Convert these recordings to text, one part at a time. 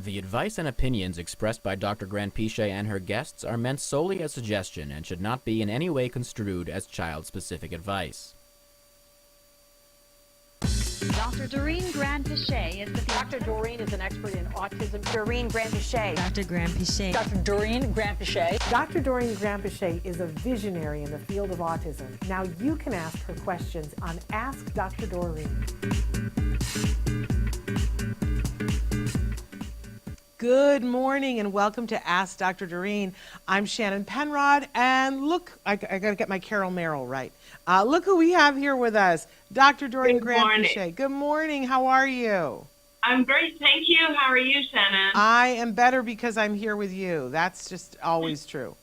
The advice and opinions expressed by Dr. Granpesheh and her guests are meant solely as suggestion and should not be in any way construed as child-specific advice. Dr. Doreen Granpesheh is the Dr. Doreen is an expert in autism. Doreen Granpesheh. Dr. Granpesheh. Dr. Doreen Granpesheh. Dr. Doreen Granpesheh is a visionary in the field of autism. Now you can ask her questions on Ask Dr. Doreen. Good morning and welcome to Ask Dr. Doreen. I'm Shannon Penrod, and look, I got to get my Carol Merrill right. Look who we have here with us, Dr. Doreen Granpesheh. Good morning. How are you? I'm great, thank you. How are you, Shannon? I am better because I'm here with you. That's just always true.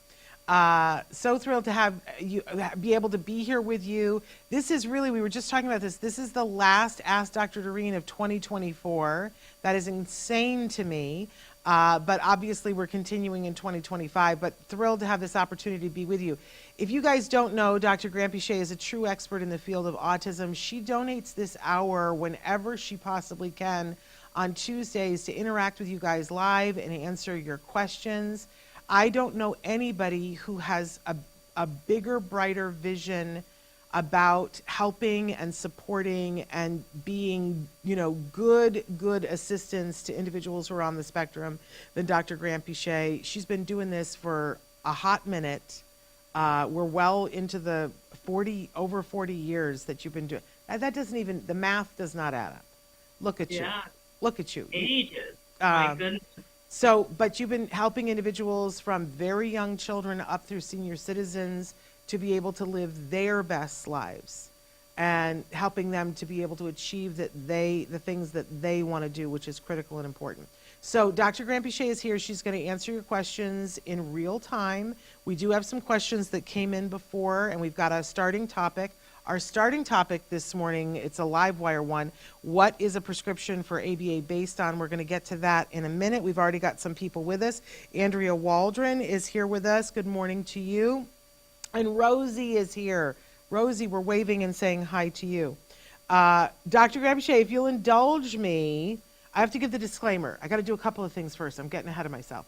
So thrilled to have you be able to be here with you. This is really, we were just talking about this. This is the last Ask Dr. Doreen of 2024. That is insane to me. But obviously we're continuing in 2025, but thrilled to have this opportunity to be with you. If you guys don't know, Dr. Granpesheh is a true expert in the field of autism. She donates this hour whenever she possibly can on Tuesdays to interact with you guys live and answer your questions. I don't know anybody who has a bigger, brighter vision about helping and supporting and being, good assistance to individuals who are on the spectrum than Dr. Granpesheh. She's been doing this for a hot minute. We're well into the over 40 years that you've been doing. That doesn't even, the math does not add up. Look at you. Look at you. Ages. My goodness. So, but you've been helping individuals from very young children up through senior citizens to be able to live their best lives and helping them to be able to achieve the things that they want to do, which is critical and important. So Dr. Granpesheh is here. She's going to answer your questions in real time. We do have some questions that came in before, and we've got a starting topic. Our starting topic this morning, it's a live wire one. What is a prescription for ABA based on? We're going to get to that in a minute. We've already got some people with us. Andrea Waldron is here with us. Good morning to you. And Rosie is here. Rosie, we're waving and saying hi to you. Dr. Granpesheh, if you'll indulge me, I have to give the disclaimer. I got to do a couple of things first. I'm getting ahead of myself.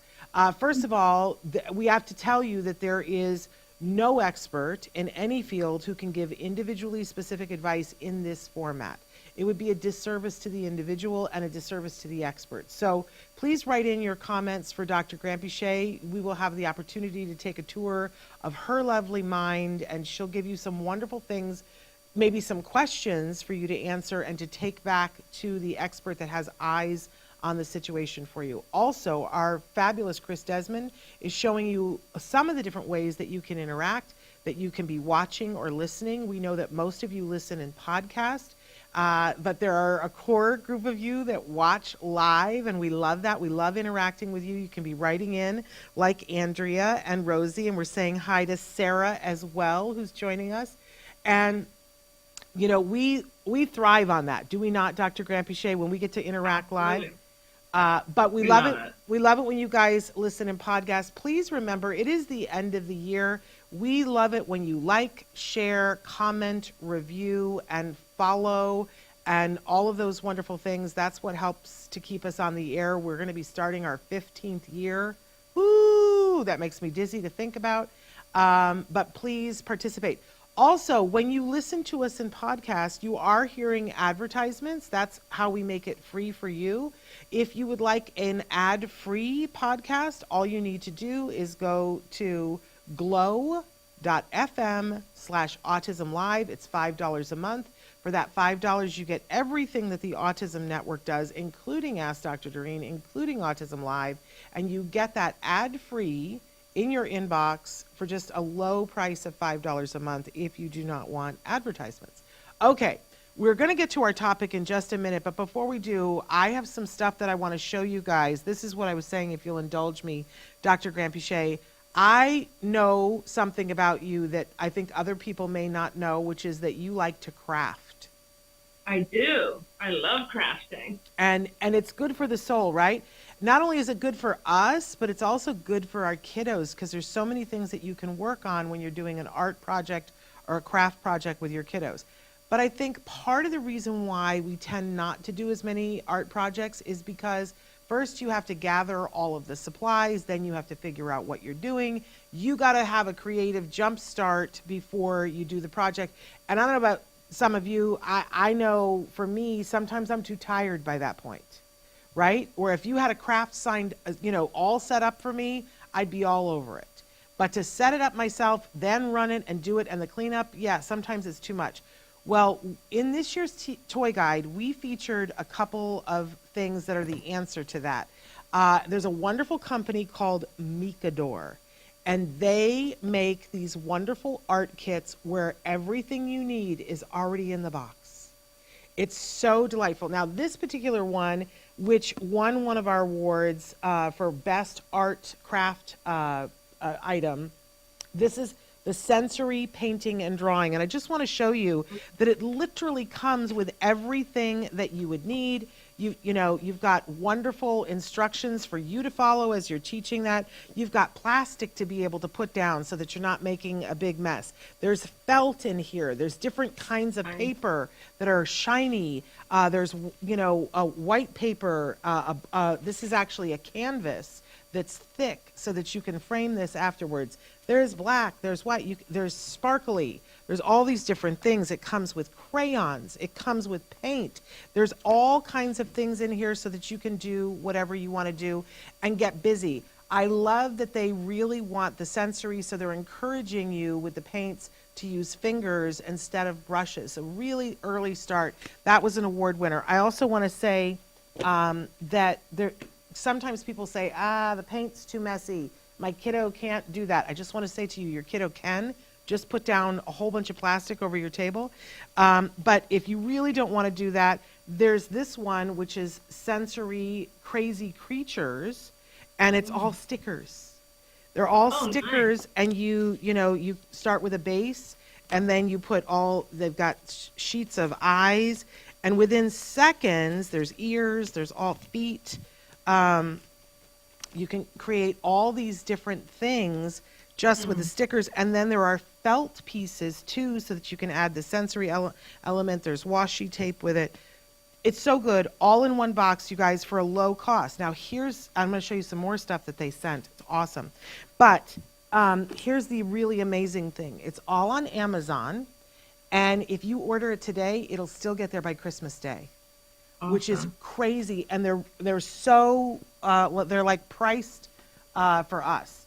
First of all, we have to tell you that there is no expert in any field who can give individually specific advice in this format. It would be a disservice to the individual and a disservice to the expert. So please write in your comments for Dr. Granpesheh. We will have the opportunity to take a tour of her lovely mind, and she'll give you some wonderful things, maybe some questions for you to answer and to take back to the expert that has eyes on the situation for you. Also, our fabulous Chris Desmond is showing you some of the different ways that you can interact, that you can be watching or listening. We know that most of you listen in podcast, but there are a core group of you that watch live, and we love that. We love interacting with you. You can be writing in like Andrea and Rosie, and we're saying hi to Sarah as well, who's joining us. And we thrive on that, do we not, Dr. Granpesheh, when we get to interact live? But we love it. We love it when you guys listen in podcasts. Please remember, it is the end of the year. We love it when you like, share, comment, review, and follow, and all of those wonderful things. That's what helps to keep us on the air. We're going to be starting our 15th year. Woo! That makes me dizzy to think about. But please participate. Also, when you listen to us in podcast, you are hearing advertisements. That's how we make it free for you. If you would like an ad-free podcast, all you need to do is go to glow.fm/autismlive. It's $5 a month. For that $5, you get everything that the Autism Network does, including Ask Dr. Doreen, including Autism Live, and you get that ad-free in your inbox for just a low price of $5 a month if you do not want advertisements. Okay, we're going to get to our topic in just a minute, but before we do, I have some stuff that I want to show you guys. This is what I was saying, if you'll indulge me, Dr. Granpesheh. I know something about you that I think other people may not know, which is that you like to craft. I do. I love crafting. And it's good for the soul, right? Not only is it good for us, but it's also good for our kiddos, because there's so many things that you can work on when you're doing an art project or a craft project with your kiddos. But I think part of the reason why we tend not to do as many art projects is because First, you have to gather all of the supplies, then you have to figure out what you're doing. You got to have a creative jump start before you do the project. And I don't know about some of you, I know for me, sometimes I'm too tired by that point, right? Or if you had a craft signed, all set up for me, I'd be all over it. But to set it up myself, then run it and do it and the cleanup, yeah, sometimes it's too much. Well, in this year's toy guide, we featured a couple of things that are the answer to that. There's a wonderful company called Mikador, and they make these wonderful art kits where everything you need is already in the box. It's so delightful. Now, this particular one, which won one of our awards for best art craft item, this is the sensory painting and drawing. And I just want to show you that it literally comes with everything that you would need. You've got wonderful instructions for you to follow as you're teaching that. You've got plastic to be able to put down so that you're not making a big mess. There's felt in here. There's different kinds of paper that are shiny. There's, a white paper. This is actually a canvas that's thick so that you can frame this afterwards. There's black, there's white, there's sparkly, there's all these different things. It comes with crayons, it comes with paint. There's all kinds of things in here so that you can do whatever you want to do and get busy. I love that they really want the sensory, so they're encouraging you with the paints to use fingers instead of brushes. A really early start. That was an award winner. I also want to say that sometimes people say, the paint's too messy. My kiddo can't do that. I just want to say to you, your kiddo can. Just put down a whole bunch of plastic over your table. But if you really don't want to do that, there's this one, which is Sensory Crazy Creatures, and it's all stickers. They're all stickers, nice. And you start with a base, and then you put they've got sheets of eyes, and within seconds, there's ears, there's all feet. You can create all these different things just with the stickers, and then there are felt pieces too, so that you can add the sensory element. There's washi tape with it. It's so good, all in one box, you guys, for a low cost. Now I'm going to show you some more stuff that they sent. It's awesome. But here's the really amazing thing. It's all on Amazon, and if you order it today, it'll still get there by Christmas Day. Awesome. Which is crazy, and they're so they're like priced for us,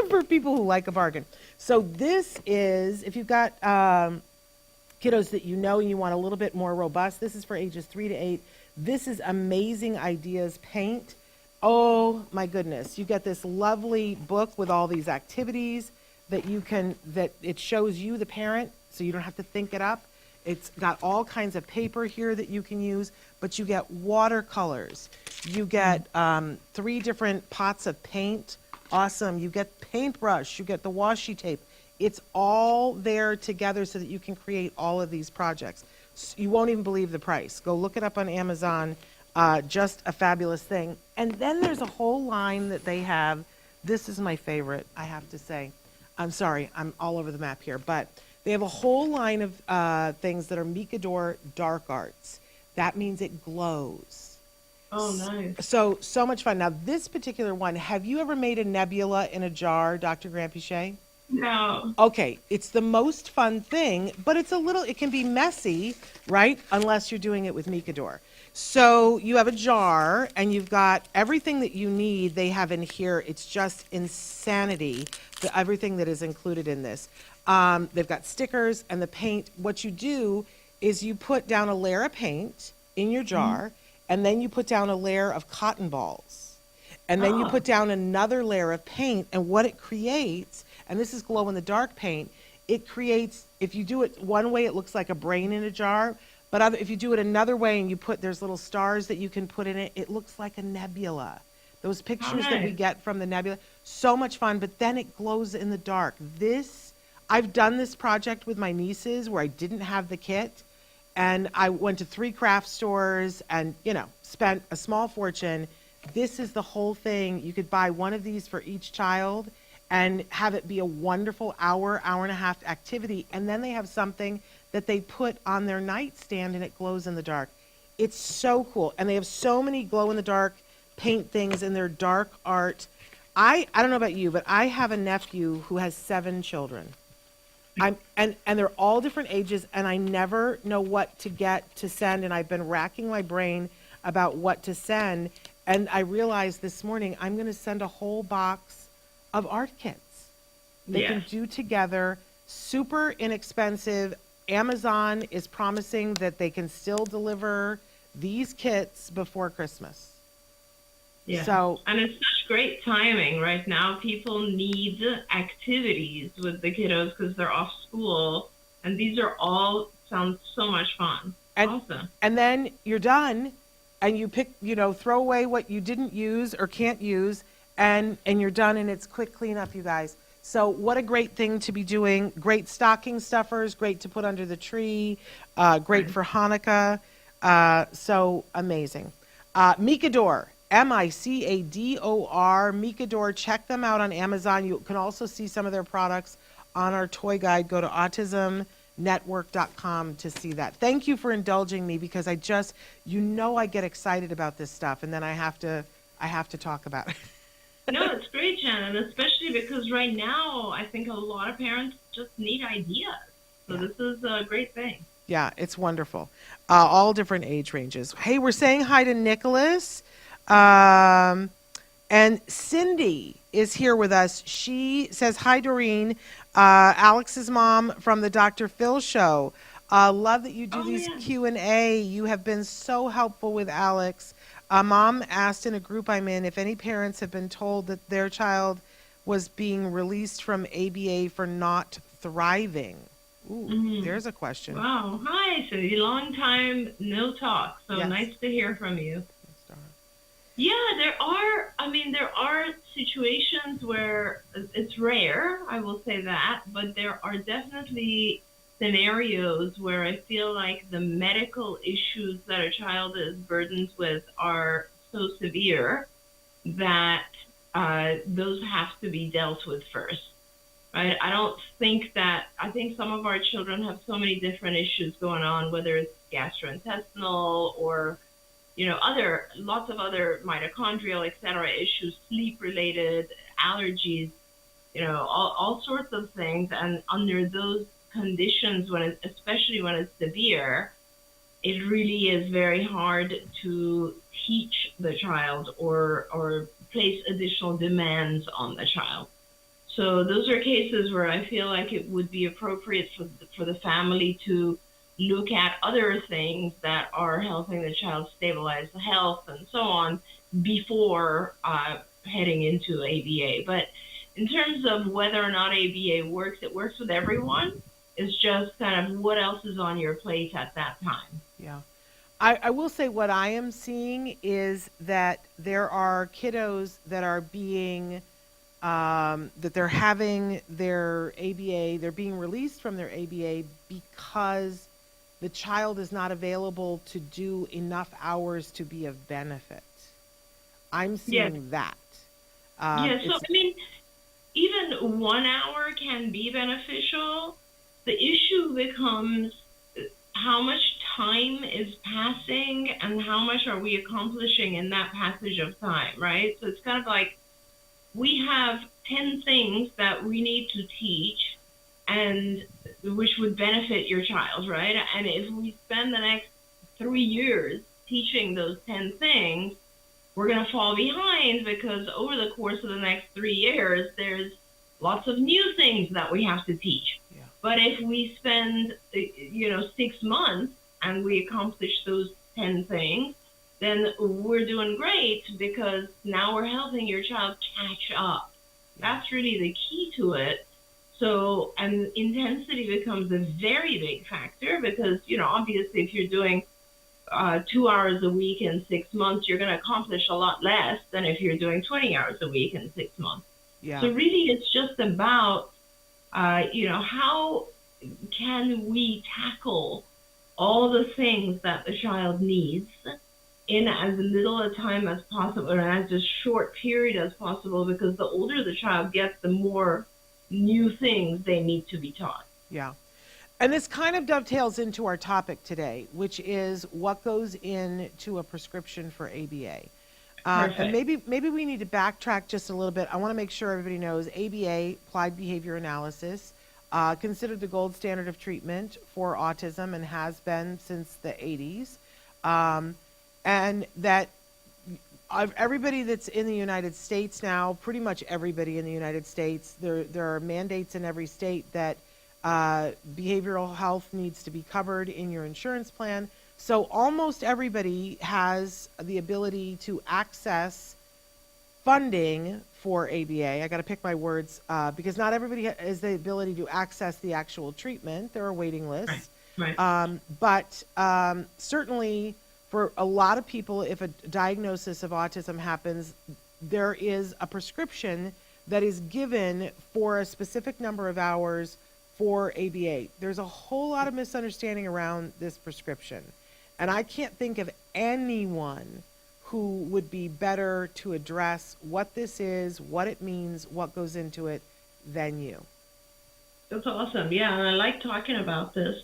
for people who like a bargain. So this is, if you've got kiddos that and you want a little bit more robust, this is for ages 3 to 8. This is Amazing Ideas Paint. Oh my goodness, you get this lovely book with all these activities that it shows you, the parent, so you don't have to think it up. It's got all kinds of paper here that you can use, but you get watercolors. You get 3 different pots of paint. Awesome. You get paintbrush. You get the washi tape. It's all there together so that you can create all of these projects. You won't even believe the price. Go look it up on Amazon. Just a fabulous thing. And then there's a whole line that they have. This is my favorite, I have to say. I'm sorry, I'm all over the map here, but they have a whole line of things that are Mikador Dark Arts. That means it glows. Oh, nice. So much fun. Now, this particular one, have you ever made a nebula in a jar, Dr. Granpesheh? No. Okay, it's the most fun thing, but it can be messy, right? Unless you're doing it with Mikador. So you have a jar, and you've got everything that you need. They have in here. It's just insanity, everything that is included in this. They've got stickers and the paint. What you do is you put down a layer of paint in your jar, and then you put down a layer of cotton balls. And then you put down another layer of paint, and what it creates, and this is glow-in-the-dark paint, it creates, if you do it one way, it looks like a brain in a jar, but if you do it another way and there's little stars that you can put in it, it looks like a nebula. Those pictures that we get from the nebula, so much fun, but then it glows in the dark. I've done this project with my nieces where I didn't have the kit, and I went to 3 craft stores and, spent a small fortune. This is the whole thing. You could buy one of these for each child and have it be a wonderful hour and a half activity. And then they have something that they put on their nightstand and it glows in the dark. It's so cool. And they have so many glow in the dark paint things in their dark art. I don't know about you, but I have a nephew who has 7 children. And they're all different ages, and I never know what to get to send, and I've been racking my brain about what to send, and I realized this morning I'm going to send a whole box of art kits. They can do together, super inexpensive. Amazon is promising that they can still deliver these kits before Christmas. Yeah. So, and it's such great timing right now. People need activities with the kiddos because they're off school, and these are all sound so much fun. Awesome. And then you're done, and you pick, throw away what you didn't use or can't use, and you're done, and it's quick cleanup, you guys. So what a great thing to be doing. Great stocking stuffers, great to put under the tree, great for Hanukkah. So amazing. Micador, Micador, Micador. Check them out on Amazon. You can also see some of their products on our toy guide. Go to autismnetwork.com to see that. Thank you for indulging me, because I get excited about this stuff, and then I have to talk about it. No, it's great, Shannon, especially because right now I think a lot of parents just need ideas. So this is a great thing. Yeah, it's wonderful. All different age ranges. Hey, we're saying hi to Nicholas. And Cindy is here with us. She says, hi, Doreen. Alex's mom from the Dr. Phil show. Love that you do these Q&A. You have been so helpful with Alex. Mom asked in a group I'm in if any parents have been told that their child was being released from ABA for not thriving. Ooh, there's a question. Wow. Hi, Cindy. Long time no talk. So nice to hear from you. Yeah, there are situations where it's rare, I will say that, but there are definitely scenarios where I feel like the medical issues that a child is burdened with are so severe that those have to be dealt with first, right? I think some of our children have so many different issues going on, whether it's gastrointestinal or lots of other mitochondrial, et cetera, issues, sleep-related, allergies, all sorts of things. And under those conditions, especially when it's severe, it really is very hard to teach the child or place additional demands on the child. So those are cases where I feel like it would be appropriate for the family to look at other things that are helping the child stabilize the health and so on before heading into ABA. But in terms of whether or not ABA works, it works with everyone. It's just kind of what else is on your plate at that time. Yeah. I will say what I am seeing is that there are kiddos that are being, that they're having their ABA, they're being released from their ABA because the child is not available to do enough hours to be of benefit. I'm seeing that. Even 1 hour can be beneficial. The issue becomes how much time is passing and how much are we accomplishing in that passage of time, right? So it's kind of like we have 10 things that we need to teach and which would benefit your child, right? And if we spend the next 3 years teaching those 10 things, we're going to fall behind because over the course of the next 3 years, there's lots of new things that we have to teach. Yeah. But if we spend, 6 months and we accomplish those 10 things, then we're doing great because now we're helping your child catch up. That's really the key to it. So, and intensity becomes a very big factor because, obviously if you're doing 2 hours a week in 6 months, you're going to accomplish a lot less than if you're doing 20 hours a week in 6 months. Yeah. So really it's just about, how can we tackle all the things that the child needs in as little a time as possible and as a short period as possible, because the older the child gets, the more new things they need to be taught. Yeah. And this kind of dovetails into our topic today, which is what goes into a prescription for ABA. Perfect. And maybe we need to backtrack just a little bit. I want to make sure everybody knows ABA, applied behavior analysis, considered the gold standard of treatment for autism and has been since the 80s. And that everybody that's in the United States now, pretty much everybody in the United States, there are mandates in every state that behavioral health needs to be covered in your insurance plan. So almost everybody has the ability to access funding for ABA. I got to pick my words because not everybody has the ability to access the actual treatment. There are waiting lists. Right. But certainly for a lot of people, if a diagnosis of autism happens, there is a prescription that is given for a specific number of hours for ABA. There's a whole lot of misunderstanding around this prescription. And I can't think of anyone who would be better to address what this is, what it means, what goes into it than you. That's awesome. Yeah, and I like talking about this.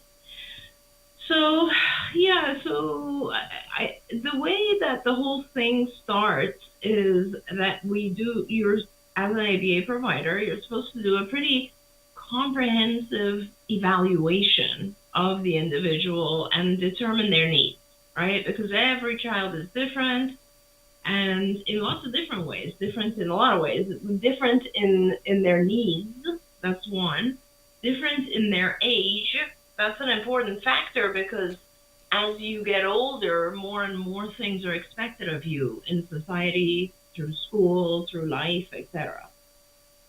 So, yeah, so the way that the whole thing starts is that as an ABA provider, you're supposed to do a pretty comprehensive evaluation of the individual and determine their needs, right? Because every child is different and in lots of different ways, different in a lot of ways, different in their needs, that's one, different in their age. That's an important factor because as you get older, more and more things are expected of you in society, through school, through life, etc.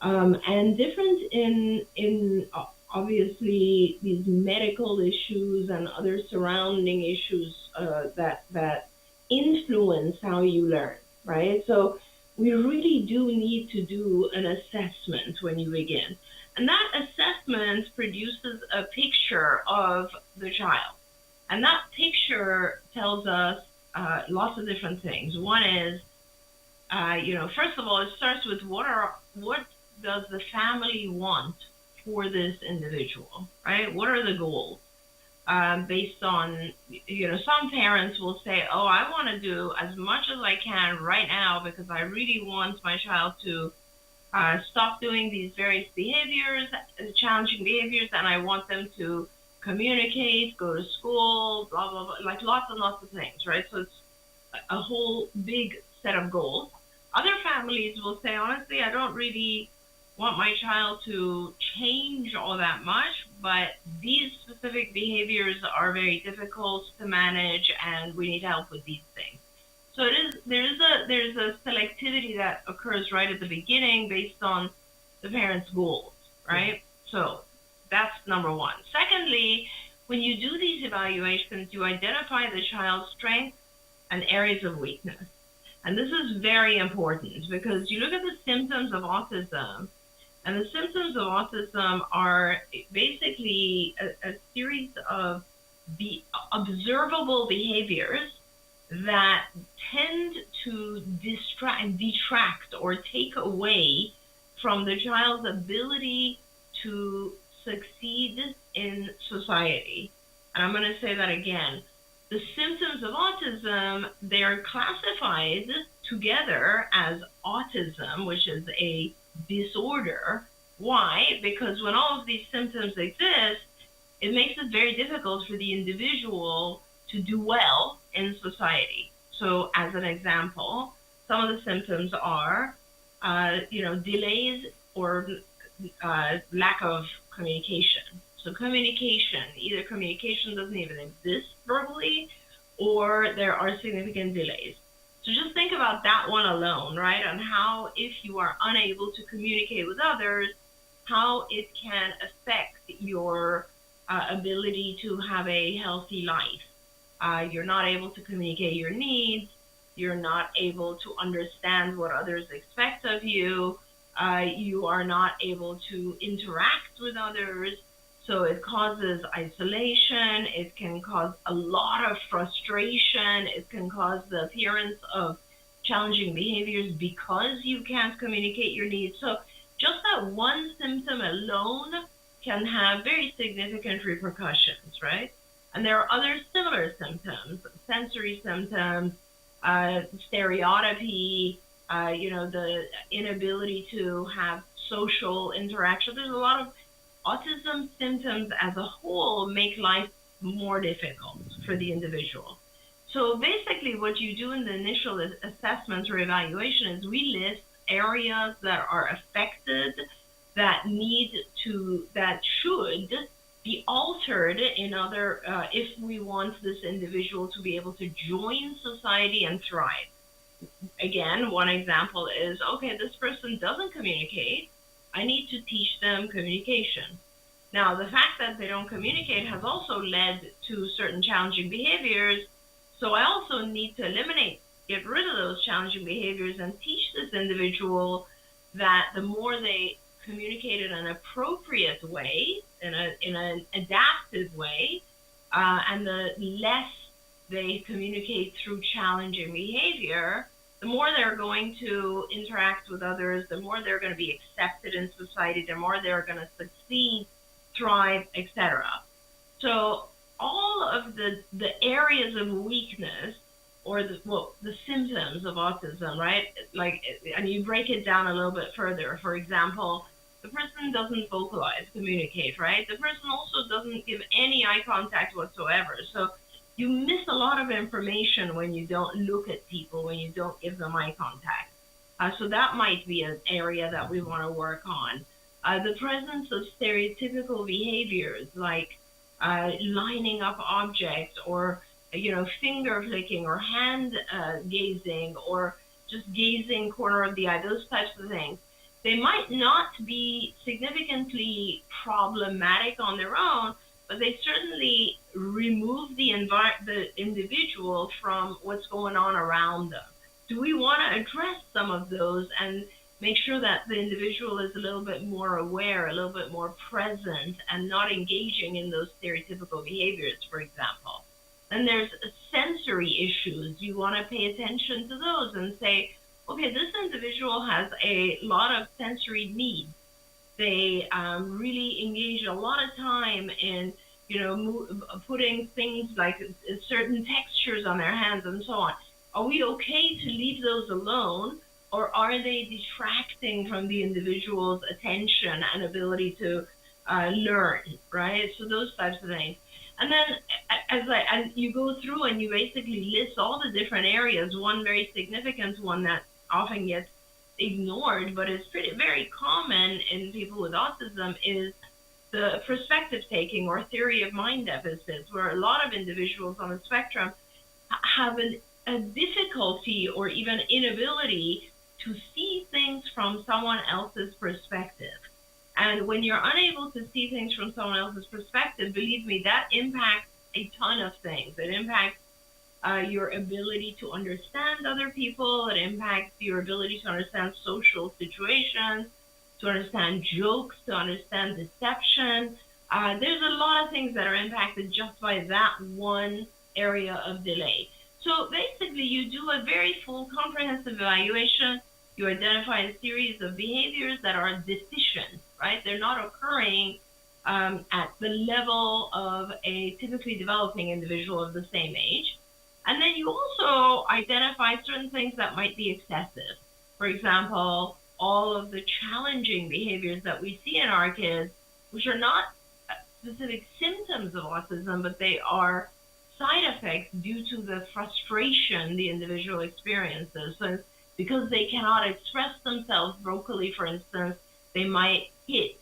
And different in obviously these medical issues and other surrounding issues that influence how you learn, right? So we really do need to do an assessment when you begin. And that assessment produces a picture of the child. And that picture tells us lots of different things. One is, first of all, it starts with what does the family want for this individual, right? What are the goals? Based on, some parents will say, oh, I want to do as much as I can right now because I really want my child to stop doing these various behaviors, challenging behaviors, and I want them to communicate, go to school, blah, blah, blah, like lots and lots of things, right? So it's a whole big set of goals. Other families will say, honestly, I don't really want my child to change all that much, but these specific behaviors are very difficult to manage and we need help with these things. So there's a selectivity that occurs right at the beginning based on the parents' goals, right? So that's number one. Secondly, when you do these evaluations, you identify the child's strengths and areas of weakness. And this is very important because you look at the symptoms of autism, and the symptoms of autism are basically a series of observable behaviors that tend to detract or take away from the child's ability to succeed in society. And I'm going to say that again. The symptoms of autism, they're classified together as autism, which is a disorder. Why? Because when all of these symptoms exist, it makes it very difficult for the individual to do well in society. So as an example, some of the symptoms are, delays or lack of communication. So communication, either communication doesn't even exist verbally or there are significant delays. So just think about that one alone, right? On how, if you are unable to communicate with others, how it can affect your ability to have a healthy life. You're not able to communicate your needs. You're not able to understand what others expect of you. You are not able to interact with others. So it causes isolation. It can cause a lot of frustration. It can cause the appearance of challenging behaviors because you can't communicate your needs. So just that one symptom alone can have very significant repercussions, right? And there are other similar symptoms, sensory symptoms, stereotypy, the inability to have social interaction. There's a lot of autism symptoms as a whole make life more difficult for the individual. So basically what you do in the initial assessment or evaluation is we list areas that are affected that should be altered in other, if we want this individual to be able to join society and thrive. Again, one example is, okay, this person doesn't communicate. I need to teach them communication. Now, the fact that they don't communicate has also led to certain challenging behaviors. So I also need to get rid of those challenging behaviors and teach this individual that the more they communicate in an appropriate way, in an adaptive way, and the less they communicate through challenging behavior, the more they're going to interact with others, the more they're going to be accepted in society, the more they're going to succeed, thrive, etc. So all of the areas of weakness or the symptoms of autism, right? And you break it down a little bit further. For example, the person doesn't vocalize, communicate, right? The person also doesn't give any eye contact whatsoever. So you miss a lot of information when you don't look at people, when you don't give them eye contact. So that might be an area that we want to work on. The presence of stereotypical behaviors like lining up objects or finger flicking or hand gazing or just gazing corner of the eye, those types of things. They might not be significantly problematic on their own, but they certainly remove the individual from what's going on around them. Do we want to address some of those and make sure that the individual is a little bit more aware, a little bit more present, and not engaging in those stereotypical behaviors, for example? And there's sensory issues. You want to pay attention to those and say, okay, this individual has a lot of sensory needs. They really engage a lot of time in, putting things like certain textures on their hands and so on. Are we okay to leave those alone, or are they detracting from the individual's attention and ability to learn, right? So those types of things. And then as you go through and you basically list all the different areas, one very significant one that often gets ignored, but is very common in people with autism, is the perspective taking or theory of mind deficits, where a lot of individuals on the spectrum have a difficulty or even inability to see things from someone else's perspective. And when you're unable to see things from someone else's perspective, believe me, that impacts a ton of things. It impacts your ability to understand other people. It impacts your ability to understand social situations, to understand jokes, to understand deception. There's a lot of things that are impacted just by that one area of delay. So basically, you do a very full comprehensive evaluation. You identify a series of behaviors that are deficient, right? They're not occurring at the level of a typically developing individual of the same age. And then you also identify certain things that might be excessive. For example, all of the challenging behaviors that we see in our kids, which are not specific symptoms of autism, but they are side effects due to the frustration the individual experiences. So because they cannot express themselves vocally, for instance, they might hit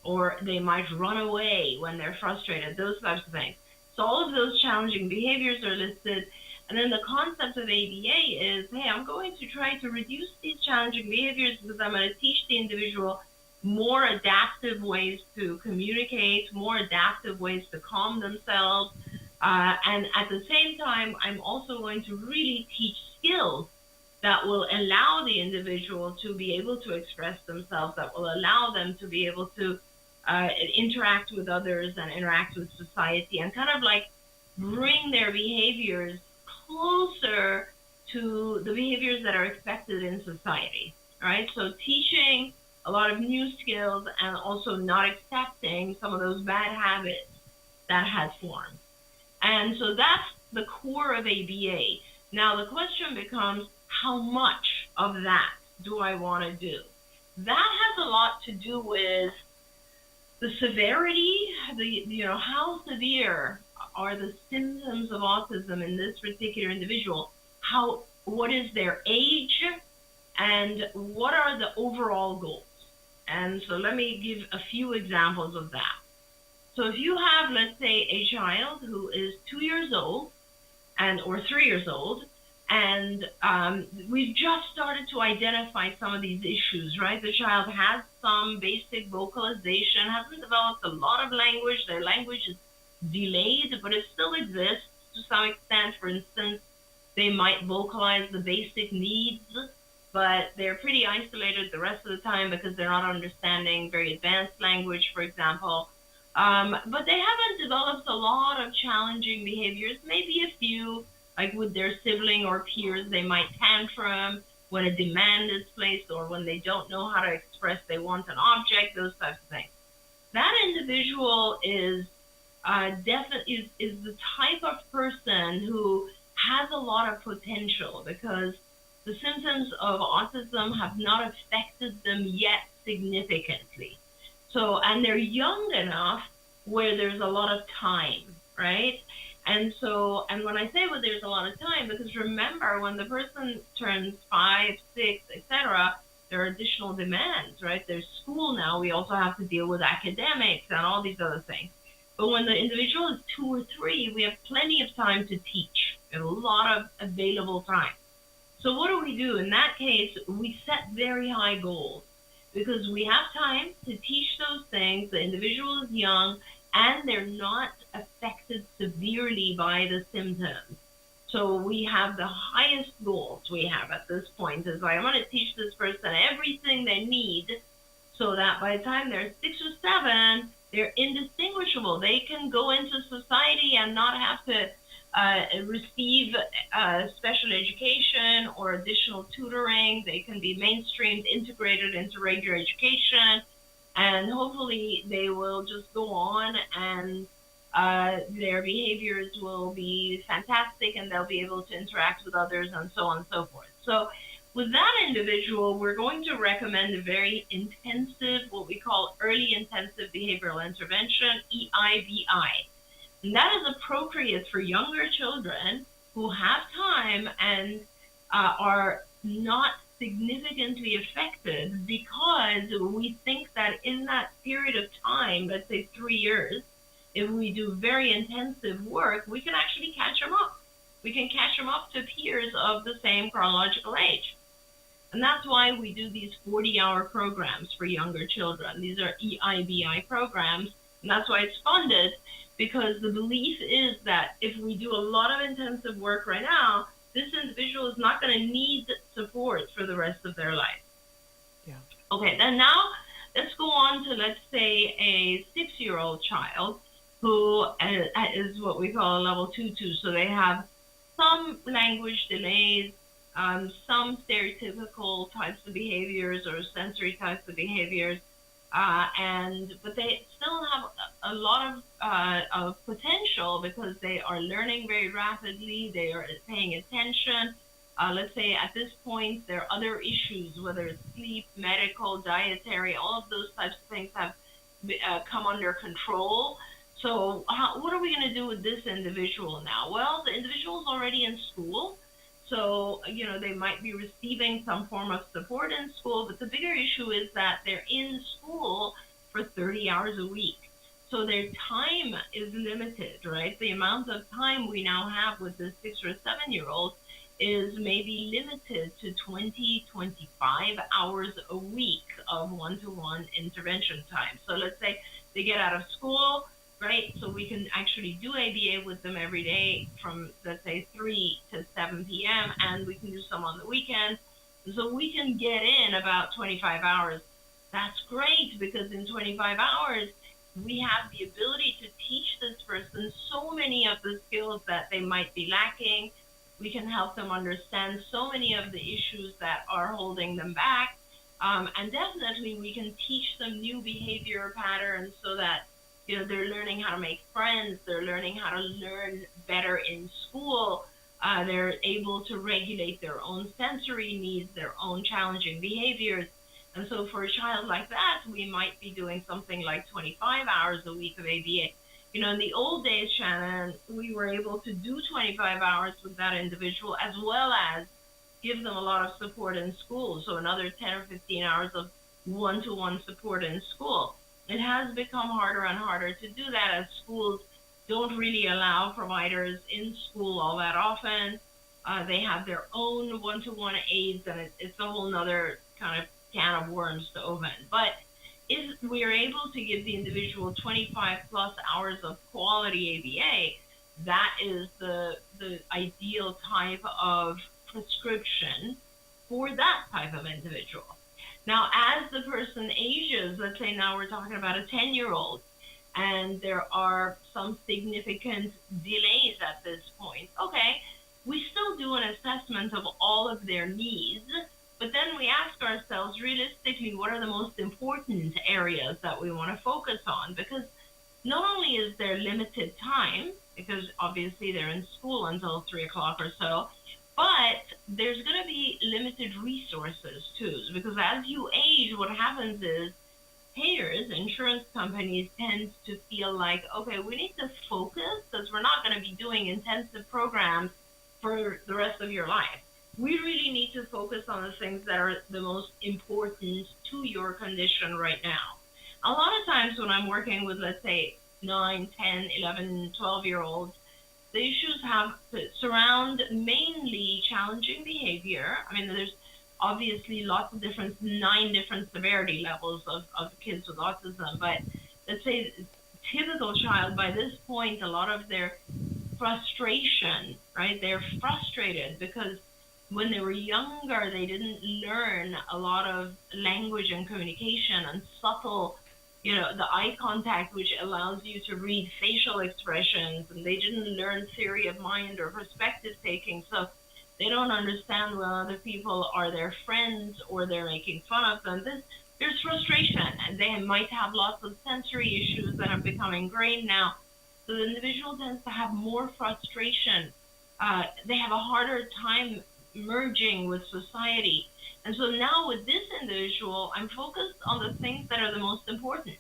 or they might run away when they're frustrated, those types of things. So all of those challenging behaviors are listed. And then the concept of ABA is, hey, I'm going to try to reduce these challenging behaviors because I'm going to teach the individual more adaptive ways to communicate, more adaptive ways to calm themselves. And at the same time, I'm also going to really teach skills that will allow the individual to be able to express themselves, that will allow them to be able to interact with others and interact with society and kind of like bring their behaviors closer to the behaviors that are expected in society, right? So teaching a lot of new skills and also not accepting some of those bad habits that has formed. And so that's the core of ABA. Now the question becomes, how much of that do I want to do? That has a lot to do with the severity, how severe are the symptoms of autism in this particular individual? What is their age, and what are the overall goals? And so let me give a few examples of that. So if you have, let's say, a child who is 2 years old or 3 years old, and we've just started to identify some of these issues, right? The child has some basic vocalization, hasn't developed a lot of language. Their language is delayed, but it still exists to some extent. For instance, they might vocalize the basic needs, but they're pretty isolated the rest of the time because they're not understanding very advanced language, for example. But they haven't developed a lot of challenging behaviors, maybe a few, like with their sibling or peers. They might tantrum when a demand is placed or when they don't know how to express they want an object, those types of things. That individual is definitely is the type of person who has a lot of potential because the symptoms of autism have not affected them yet significantly. So, and they're young enough where there's a lot of time, right? And so, and when I say well, there's a lot of time, because remember, when the person turns 5, 6, etc., there are additional demands, right? There's school now. We also have to deal with academics and all these other things. But when the individual is 2 or 3, we have plenty of time to teach. We have a lot of available time. So what do? In that case, we set very high goals because we have time to teach those things. The individual is young and they're not affected severely by the symptoms. So we have the highest goals we have at this point is like, I'm going to teach this person everything they need so that by the time they're 6 or 7, they're indistinguishable. They can go into society and not have to receive special education or additional tutoring. They can be mainstreamed, integrated into regular education, and hopefully they will just go on and their behaviors will be fantastic and they'll be able to interact with others and so on and so forth. So with that individual, we're going to recommend a very intensive, what we call early intensive behavioral intervention, EIBI. And that is appropriate for younger children who have time and are not significantly affected, because we think that in that period of time, let's say 3 years, if we do very intensive work, we can actually catch them up. We can catch them up to peers of the same chronological age. And that's why we do these 40-hour programs for younger children. These are EIBI programs, and that's why it's funded, because the belief is that if we do a lot of intensive work right now, this individual is not going to need support for the rest of their life. Yeah. Okay, then now let's go on to, let's say, a 6-year-old child who is what we call a level 2-2. So they have some language delays, some stereotypical types of behaviors or sensory types of behaviors, but they still have a lot of potential because they are learning very rapidly. They are paying attention. Let's say at this point, there are other issues, whether it's sleep, medical, dietary, all of those types of things have come under control. So what are we going to do with this individual now? Well, the individual is already in school. So, they might be receiving some form of support in school, but the bigger issue is that they're in school for 30 hours a week. So their time is limited, right? The amount of time we now have with this 6 or 7-year-old is maybe limited to 20, 25 hours a week of one-to-one intervention time. So let's say they get out of school, right? So we can actually do ABA with them every day from, let's say, 3 to 7 p.m., and we can do some on the weekend. So we can get in about 25 hours. That's great, because in 25 hours, we have the ability to teach this person so many of the skills that they might be lacking. We can help them understand so many of the issues that are holding them back. And definitely we can teach them new behavior patterns so that they're learning how to make friends, they're learning how to learn better in school, They're able to regulate their own sensory needs, their own challenging behaviors. And so for a child like that, we might be doing something like 25 hours a week of ABA. You know, in the old days, Shannon, we were able to do 25 hours with that individual as well as give them a lot of support in school. So another 10 or 15 hours of one-to-one support in school. It has become harder and harder to do that as schools don't really allow providers in school all that often. They have their own one-to-one aides, and it's a whole nother kind of can of worms to open. But if we're able to give the individual 25 plus hours of quality ABA, that is the ideal type of prescription for that type of individual. Now, as the person ages, let's say now we're talking about a 10-year-old, and there are some significant delays at this point. Okay, we still do an assessment of all of their needs, but then we ask ourselves realistically, what are the most important areas that we want to focus on? Because not only is there limited time, because obviously they're in school until 3 o'clock or so, but there's going to be limited resources too, because as you age, what happens is payers, insurance companies tend to feel like, okay, we need to focus because we're not going to be doing intensive programs for the rest of your life. We really need to focus on the things that are the most important to your condition right now. A lot of times when I'm working with, let's say, 9, 10, 11, 12-year-olds, the issues have to surround mainly challenging behavior. I mean, there's obviously lots of 9 different severity levels of kids with autism, but let's say typical child, by this point, a lot of their frustration, right? They're frustrated because when they were younger, they didn't learn a lot of language and communication and subtle, you know, the eye contact, which allows you to read facial expressions, and they didn't learn theory of mind or perspective taking. So they don't understand when other people are their friends or they're making fun of them. There's frustration, and they might have lots of sensory issues that have become ingrained now. So the individual tends to have more frustration. They have a harder time merging with society. And so now with this individual, I'm focused on the things that are the most important.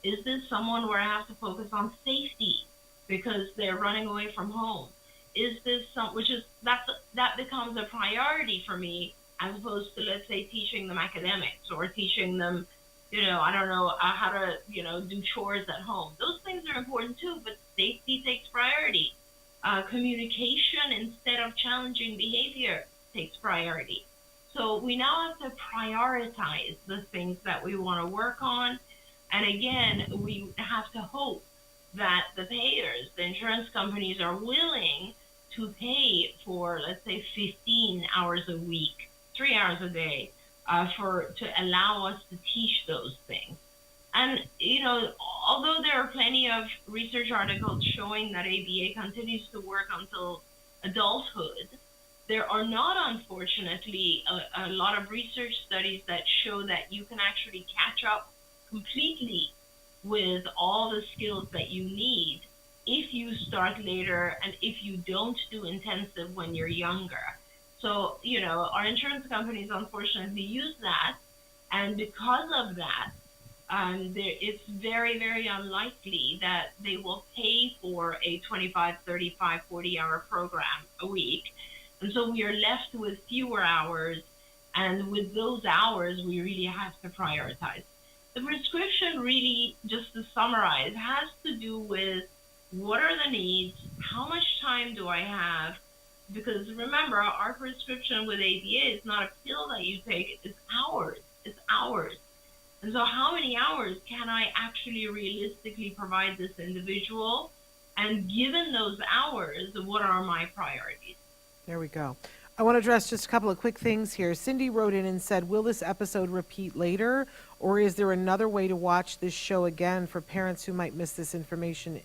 Is this someone where I have to focus on safety because they're running away from home? Is this that becomes a priority for me as opposed to, let's say, teaching them academics or teaching them, you know, I don't know, how to, you know, do chores at home. Those things are important too, but safety takes priority. Communication instead of challenging behavior takes priority. So we now have to prioritize the things that we want to work on. And again, we have to hope that the payers, the insurance companies, are willing to pay for, let's say, 15 hours a week, 3 hours a day, to allow us to teach those things. And, you know, although there are plenty of research articles showing that ABA continues to work until adulthood, there are not, unfortunately, a lot of research studies that show that you can actually catch up completely with all the skills that you need if you start later and if you don't do intensive when you're younger. So, you know, our insurance companies unfortunately use that, and because of that, it's very, very unlikely that they will pay for a 25, 35, 40-hour program a week. And so we are left with fewer hours, and with those hours, we really have to prioritize. The prescription really, just to summarize, has to do with what are the needs, how much time do I have, because remember, our prescription with ABA is not a pill that you take, it's hours. And so how many hours can I actually realistically provide this individual? And given those hours, what are my priorities? There we go. I want to address just a couple of quick things here. Cindy wrote in and said, will this episode repeat later, or is there another way to watch this show again for parents who might miss this information,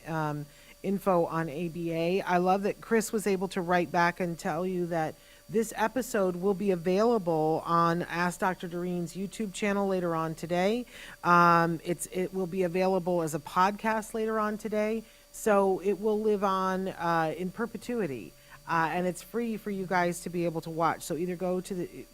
info on ABA? I love that Chris was able to write back and tell you that this episode will be available on Ask Dr. Doreen's YouTube channel later on today. It will be available as a podcast later on today, so it will live on in perpetuity. And it's free for you guys to be able to watch. So either go to the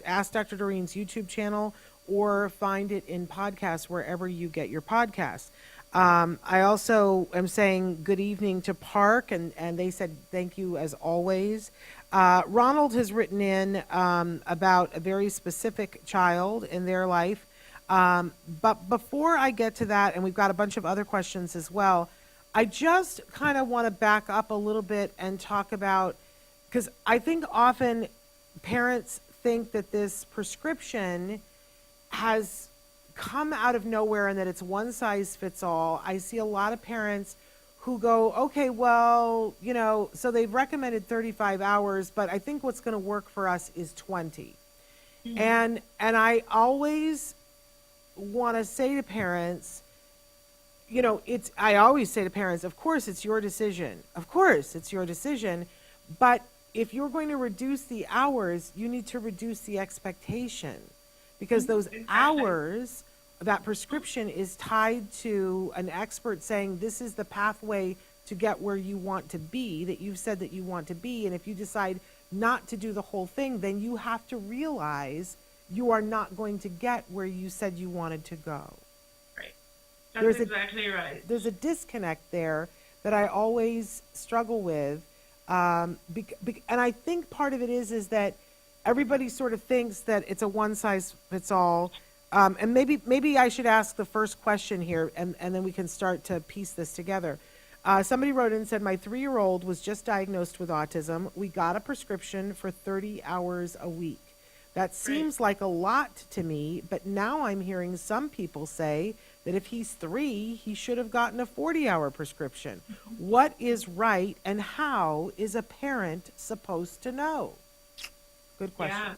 Ask Dr. Doreen's YouTube channel or find it in podcasts wherever you get your podcasts. I also am saying good evening to Park, and they said thank you as always. Ronald has written in about a very specific child in their life. But before I get to that, and we've got a bunch of other questions as well, I just kind of want to back up a little bit and talk about, because I think often parents think that this prescription has come out of nowhere and that it's one size fits all. I see a lot of parents who go, okay, well, you know, so they've recommended 35 hours, but I think what's going to work for us is 20. Mm-hmm. And I always want to say to parents, you know, I always say to parents, of course, it's your decision. Of course, it's your decision. But if you're going to reduce the hours, you need to reduce the expectation, because those hours, that prescription is tied to an expert saying this is the pathway to get where you want to be, that you've said that you want to be. And if you decide not to do the whole thing, then you have to realize you are not going to get where you said you wanted to go. That's exactly right. There's a disconnect there that I always struggle with. And I think part of it is that everybody sort of thinks that it's a one size fits all. And maybe I should ask the first question here, and then we can start to piece this together. Somebody wrote in and said, my 3-year-old was just diagnosed with autism. We got a prescription for 30 hours a week. That seems like a lot to me, but now I'm hearing some people say that if he's 3, he should have gotten a 40-hour prescription. What is right, and how is a parent supposed to know? Good question. Yeah,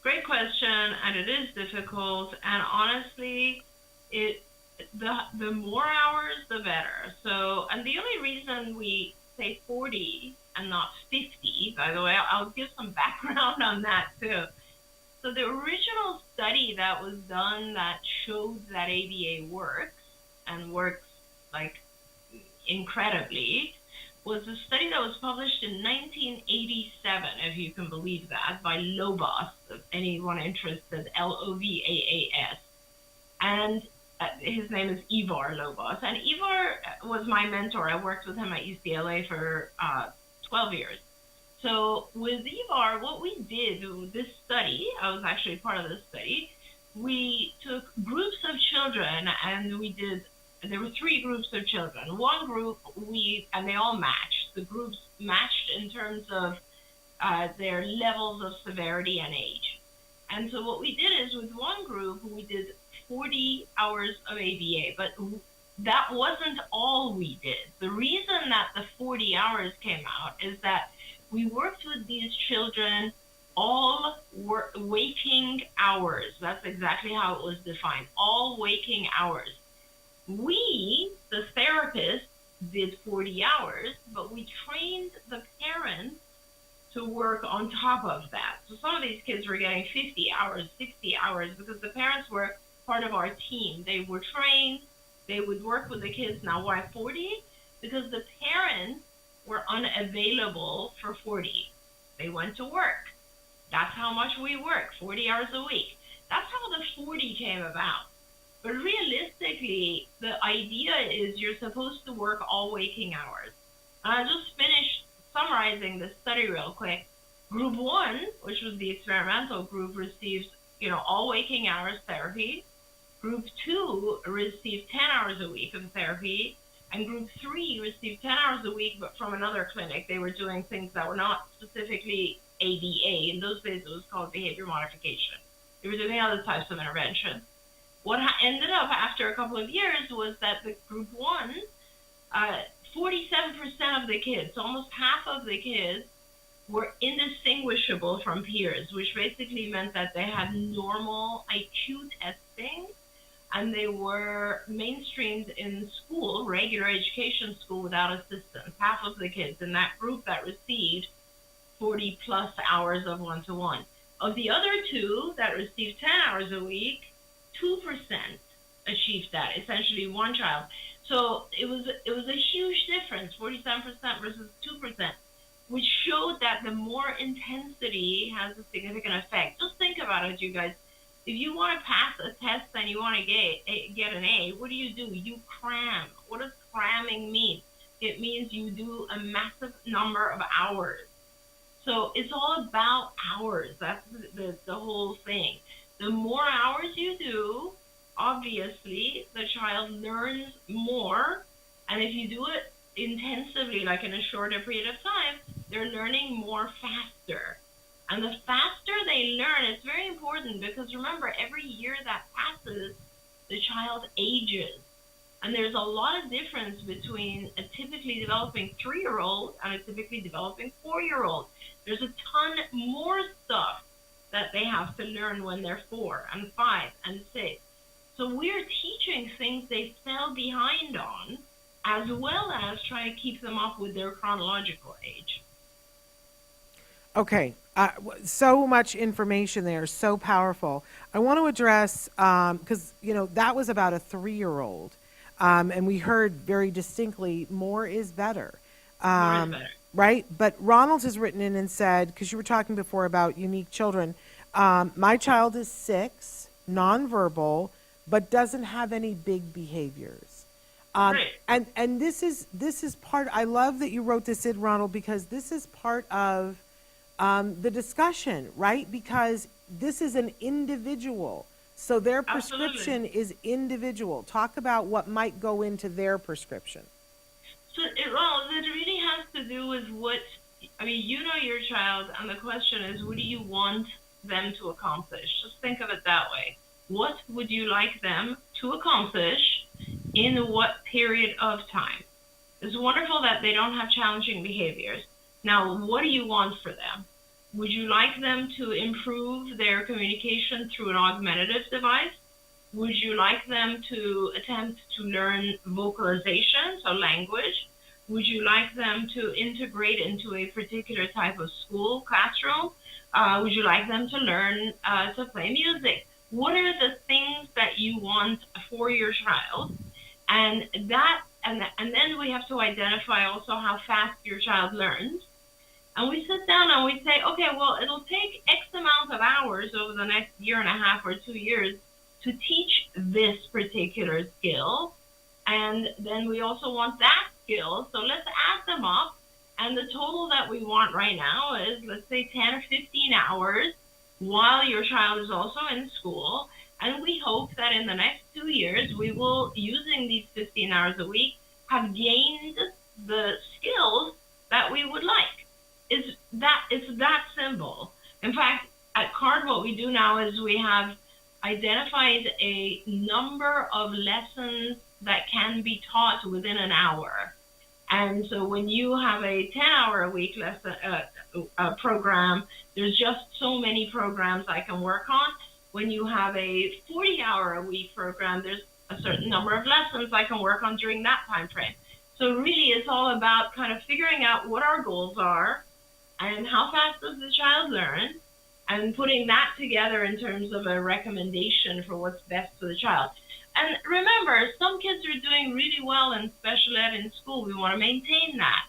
great question, and it is difficult. And honestly, the more hours, the better. So, and the only reason we say 40 and not 50, by the way, I'll give some background on that too. So the original study that was done that showed that ABA works, and works like incredibly, was a study that was published in 1987, if you can believe that, by Lobos, if anyone interested, Lovaas. And his name is Ivar Lobos. And Ivar was my mentor. I worked with him at UCLA for 12 years. So with Ivar, what we did with this study, I was actually part of this study, we took groups of children and there were 3 groups of children. One group, and they all matched. The groups matched in terms of their levels of severity and age. And so what we did is with one group, we did 40 hours of ABA, but that wasn't all we did. The reason that the 40 hours came out is that we worked with these children all waking hours. That's exactly how it was defined, all waking hours. We, the therapists, did 40 hours, but we trained the parents to work on top of that. So some of these kids were getting 50 hours, 60 hours, because the parents were part of our team. They were trained, they would work with the kids. Now, why 40? Because the parents were unavailable for 40. They went to work. That's how much we work, 40 hours a week. That's how the 40 came about. But realistically, the idea is you're supposed to work all waking hours. And I just finished summarizing the study real quick. Group 1, which was the experimental group, received, all waking hours therapy. Group 2 received 10 hours a week of therapy. And group 3 received 10 hours a week, but from another clinic. They were doing things that were not specifically ABA. In those days, it was called behavior modification. They were doing other types of intervention. What ended up after a couple of years was that the group 1, 47% of the kids, almost half of the kids, were indistinguishable from peers, which basically meant that they had normal IQ testing, and they were mainstreamed in school, regular education school, without assistance. Half of the kids in that group that received 40 plus hours of one-to-one. Of the other 2 that received 10 hours a week, 2% achieved that, essentially one child. So it was a huge difference, 47% versus 2%. which showed that the more intensity has a significant effect. Just think about it, you guys. If you want to pass a test and you want to get an A, what do? You cram. What does cramming mean? It means you do a massive number of hours. So it's all about hours. That's the whole thing. The more hours you do, obviously, the child learns more. And if you do it intensively, like in a shorter period of time, they're learning more faster. And the faster they learn, it's very important because remember, every year that passes, the child ages. And there's a lot of difference between a typically developing 3-year-old and a typically developing 4-year-old. There's a ton more stuff that they have to learn when they're 4 and 5 and 6. So we're teaching things they fell behind on, as well as try to keep them up with their chronological age. Okay, so much information there, so powerful. I want to address, because, that was about a 3-year-old, and we heard very distinctly, more is better. More is better. Right? But Ronald has written in and said, because you were talking before about unique children, my child is 6, nonverbal, but doesn't have any big behaviors. Right. And this is part, I love that you wrote this in, Ronald, because this is part of the discussion, right? Because this is an individual. So their prescription is individual. Talk about what might go into their prescription. So it really has to do with you know your child, and the question is, what do you want them to accomplish? Just think of it that way. What would you like them to accomplish in what period of time? It's wonderful that they don't have challenging behaviors. Now, what do you want for them? Would you like them to improve their communication through an augmentative device? Would you like them to attempt to learn vocalization, so language? Would you like them to integrate into a particular type of school classroom? Would you like them to learn to play music? What are the things that you want for your child? And then we have to identify also how fast your child learns. And we sit down and we say, okay, well, it'll take X amount of hours over the next 1.5 or 2 years to teach this particular skill. And then we also want that skill. So let's add them up. And the total that we want right now is, let's say, 10 or 15 hours while your child is also in school. And we hope that in the next 2 years, we will, using these 15 hours a week, have gained the skills that we would like. It's that simple. In fact, at CARD, what we do now is we have identified a number of lessons that can be taught within an hour. And so when you have a 10-hour-a-week lesson program, there's just so many programs I can work on. When you have a 40-hour-a-week program, there's a certain number of lessons I can work on during that time frame. So really, it's all about kind of figuring out what our goals are and how fast does the child learn, and putting that together in terms of a recommendation for what's best for the child. And remember, some kids are doing really well in special ed in school. We want to maintain that.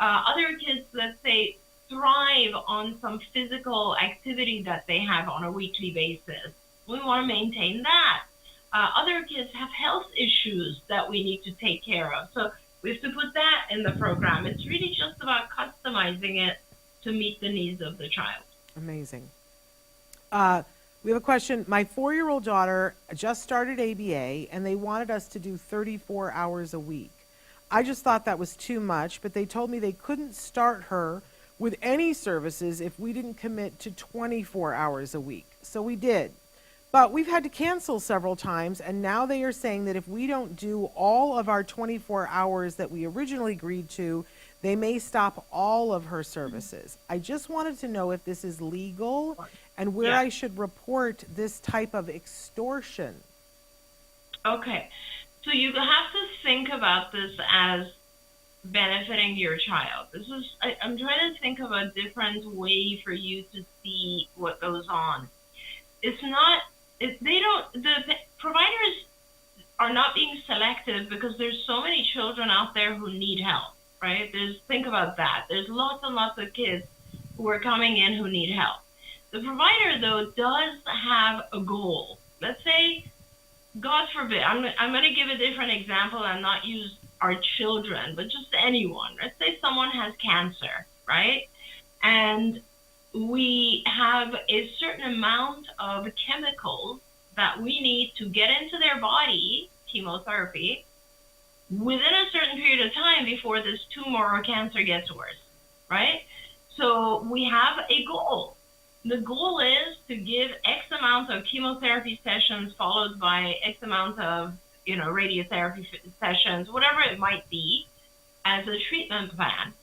Other kids, let's say, thrive on some physical activity that they have on a weekly basis. We want to maintain that. Other kids have health issues that we need to take care of. So we have to put that in the program. It's really just about customizing it to meet the needs of the child. Amazing. We have a question. My 4-year-old daughter just started ABA, and they wanted us to do 34 hours a week. I just thought that was too much, but they told me they couldn't start her with any services if we didn't commit to 24 hours a week. So we did. But we've had to cancel several times, and now they are saying that if we don't do all of our 24 hours that we originally agreed to, they may stop all of her services. I just wanted to know if this is legal and where I should report this type of extortion. Okay. So you have to think about this as benefiting your child. I'm trying to think of a different way for you to see what goes on. The providers are not being selective because there's so many children out there who need help. right? Think about that. There's lots and lots of kids who are coming in who need help. The provider, though, does have a goal. Let's say, God forbid, I'm going to give a different example and not use our children, but just anyone. Let's say someone has cancer, right? And we have a certain amount of chemicals that we need to get into their body, chemotherapy, within a certain period of time before this tumor or cancer gets worse, right? So we have a goal. The goal is to give X amount of chemotherapy sessions followed by X amount of, radiotherapy sessions, whatever it might be, as a treatment plan.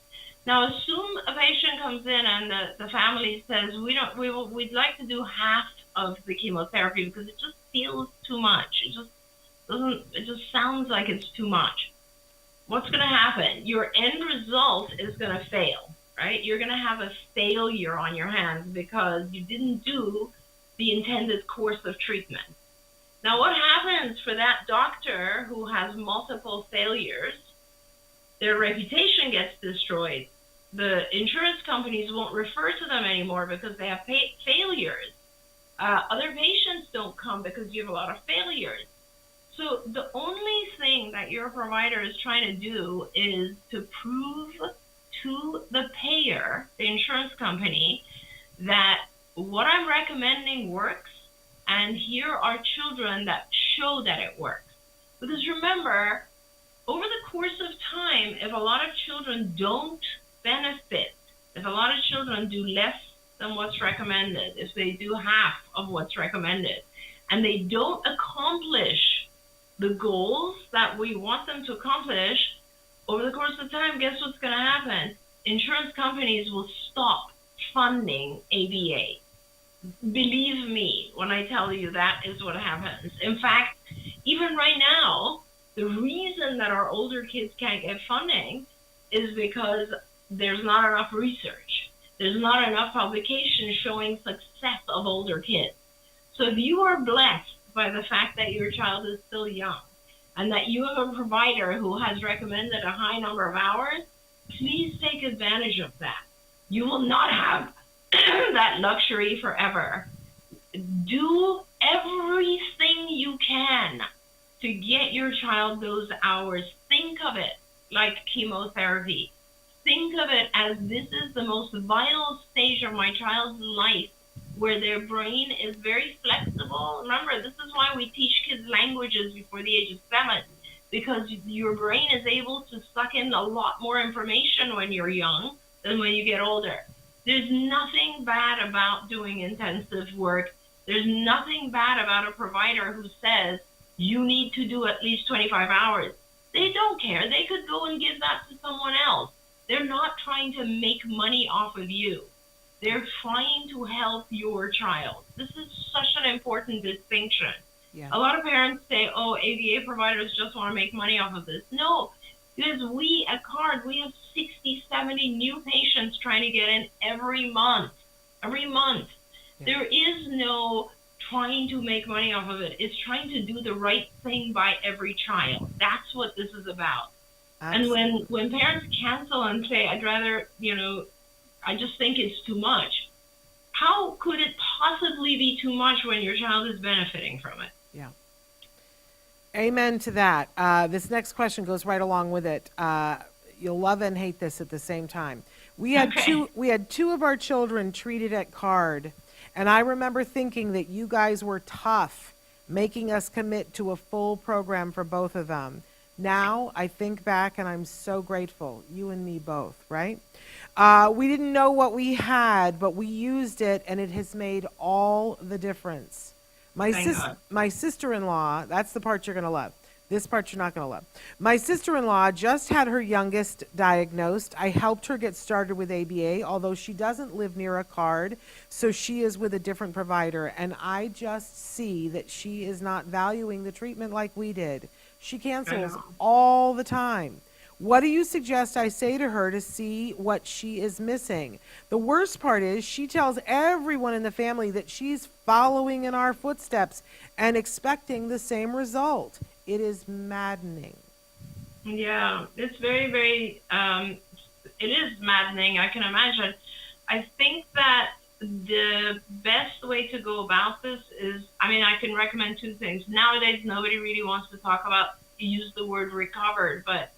Now, assume a patient comes in and the family says, we'd like to do half of the chemotherapy because it just feels too much. It just sounds like it's too much. What's going to happen? Your end result is going to fail, right? You're going to have a failure on your hands because you didn't do the intended course of treatment. Now, what happens for that doctor who has multiple failures? Their reputation gets destroyed. The insurance companies won't refer to them anymore because they have failures. Other patients don't come because you have a lot of failures. So the only thing that your provider is trying to do is to prove to the payer, the insurance company, that what I'm recommending works, and here are children that show that it works. Because remember, over the course of time, if a lot of children don't benefit, if a lot of children do less than what's recommended, if they do half of what's recommended, and they don't accomplish the goals that we want them to accomplish, over the course of time, guess what's going to happen? Insurance companies will stop funding ABA. Believe me when I tell you that is what happens. In fact, even right now, the reason that our older kids can't get funding is because there's not enough research. There's not enough publications showing success of older kids. So if you are blessed by the fact that your child is still young and that you have a provider who has recommended a high number of hours, please take advantage of that. You will not have that luxury forever. Do everything you can to get your child those hours. Think of it like chemotherapy. Think of it as this is the most vital stage of my child's life where their brain is very flexible. Remember, this is why we teach kids languages before the age of 7, because your brain is able to suck in a lot more information when you're young than when you get older. There's nothing bad about doing intensive work. There's nothing bad about a provider who says you need to do at least 25 hours. They don't care. They could go and give that to someone else. They're not trying to make money off of you. They're trying to help your child. This is such an important distinction. Yeah. A lot of parents say, oh, ABA providers just want to make money off of this. No, because we at CARD, we have 60, 70 new patients trying to get in every month. Every month. Yeah. There is no trying to make money off of it. It's trying to do the right thing by every child. That's what this is about. Absolutely. And when parents cancel and say, I'd rather, I just think it's too much. How could it possibly be too much when your child is benefiting from it? Yeah. Amen to that. This next question goes right along with it. You'll love and hate this at the same time. We had two of our children treated at CARD, and I remember thinking that you guys were tough, making us commit to a full program for both of them. Now I think back and I'm so grateful, you and me both, right? We didn't know what we had, but we used it, and it has made all the difference. My sister-in-law, that's the part you're going to love. This part you're not going to love. My sister-in-law just had her youngest diagnosed. I helped her get started with ABA, although she doesn't live near a CARD, so she is with a different provider, and I just see that she is not valuing the treatment like we did. She cancels all the time. What do you suggest I say to her to see what she is missing? The worst part is she tells everyone in the family that she's following in our footsteps and expecting the same result. It is maddening. Yeah, it's very, very, it is maddening. I can imagine. I think that the best way to go about this is, I mean, I can recommend two things. Nowadays, nobody really wants to talk about, use the word recovered, but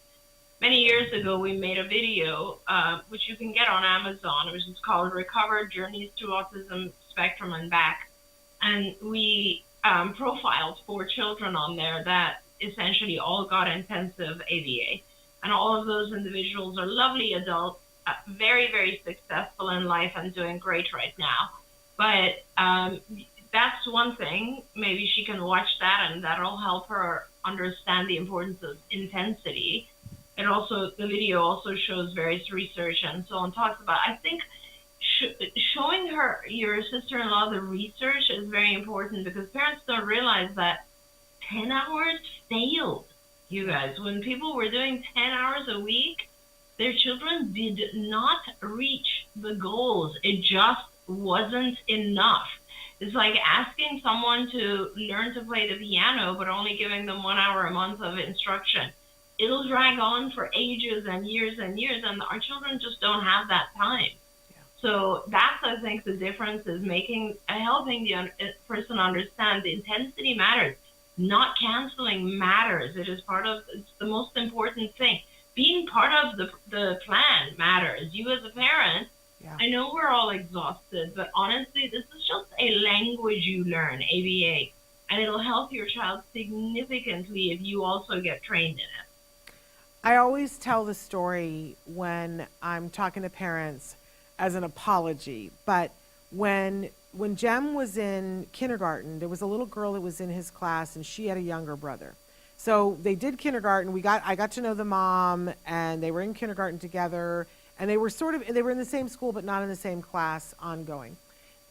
many years ago, we made a video, which you can get on Amazon, which is called Recovered Journeys Through Autism Spectrum and Back. And we profiled 4 children on there that essentially all got intensive ABA. And all of those individuals are lovely adults, very, very successful in life and doing great right now. But that's one thing. Maybe she can watch that and that'll help her understand the importance of intensity. It also, the video also shows various research and so on, talks about, I think, showing her, your sister-in-law, the research is very important because parents don't realize that 10 hours failed, you guys. When people were doing 10 hours a week, their children did not reach the goals. It just wasn't enough. It's like asking someone to learn to play the piano, but only giving them 1 hour a month of instruction. It'll drag on for ages and years, and our children just don't have that time. So that's, I think, the difference is helping the person understand the intensity matters. Not canceling matters. It's the most important thing. Being part of the plan matters. You as a parent, I know we're all exhausted, but honestly, this is just a language you learn, ABA, and it'll help your child significantly if you also get trained in it. I always tell the story when I'm talking to parents as an apology, but when Jem was in kindergarten, there was a little girl that was in his class and she had a younger brother. So they did kindergarten. I got to know the mom, and they were in kindergarten together, and they were in the same school but not in the same class ongoing.